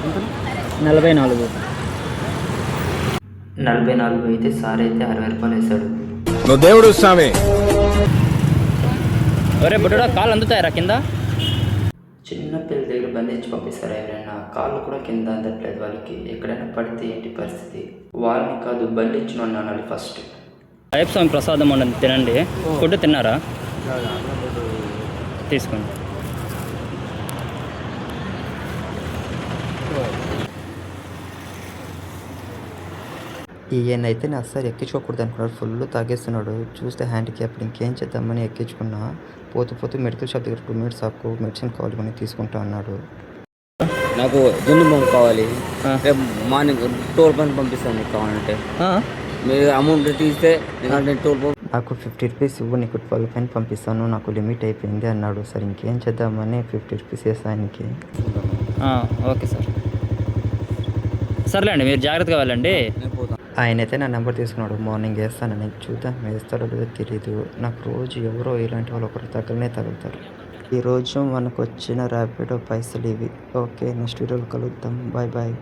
44. 44 అయితే సార్ అయితే 60 రూపాయలు వేశాడు. నువ్వు దేవుడు స్వామి. ఒరే బుడ్డడా, కాళ్ళు అందుతాయరా కింద? చిన్న పిల్లల దగ్గర బంధించి పంపిస్తారు ఎవరైనా. కాళ్ళు కూడా కింద అందట్లేదు వాళ్ళకి. ఎక్కడైనా పడితే ఏంటి పరిస్థితి? వాళ్ళని కాదు, బంధించిన అనాలి ఫస్ట్. అయ్యప్ప స్వామి ప్రసాదం ఉండదు, తినండి. ఫుడ్ తిన్నారా? తీసుకోండి. ఈయనైతే నేను అస్సలు ఎక్కించుకోకూడదు అనుకున్నాడు. ఫుల్ తాగేస్తున్నాడు. చూస్తే హ్యాండిక్యాప్. ఇంకేం చేద్దామని ఎక్కించుకున్నా. పోతూ మెడికల్ షాప్ దగ్గర 2 మినిట్స్ ఆకు, మెడిసిన్ కావాలి కొని తీసుకుంటా అన్నాడు. నాకు జున్ను బొమ్మ కావాలి. రేపు మార్నింగ్ టోల్ పని పంపిస్తాను నీకు కావాలంటే. మీరు అమౌంట్ తీస్తే నేను టోల్ నాకు 50 రూపీస్ ఇవ్వు, నీకు 12 పైన పంపిస్తాను, నాకు లిమిట్ అయిపోయింది అన్నాడు. సరే ఇంకేం చేద్దామని 50 రూపీస్ వేసా ఆయనకి. ఓకే సార్, సర్లేండి, మీరు జాగ్రత్తగా వెళ్ళండి. ఆయనైతే నా నెంబర్ తీసుకున్నాడు. మార్నింగ్ వేస్తానని. చూద్దాం వేస్తాడో లేదో తెలియదు. నాకు రోజు ఎవరో ఇలాంటి వాళ్ళు ఒకరు తగులుతారు. ఈరోజు మనకు వచ్చిన ర్యాపిడో పైసలు ఇవి. ఓకే, నెక్స్ట్ వీడియోలో కలుద్దాం. Bye bye.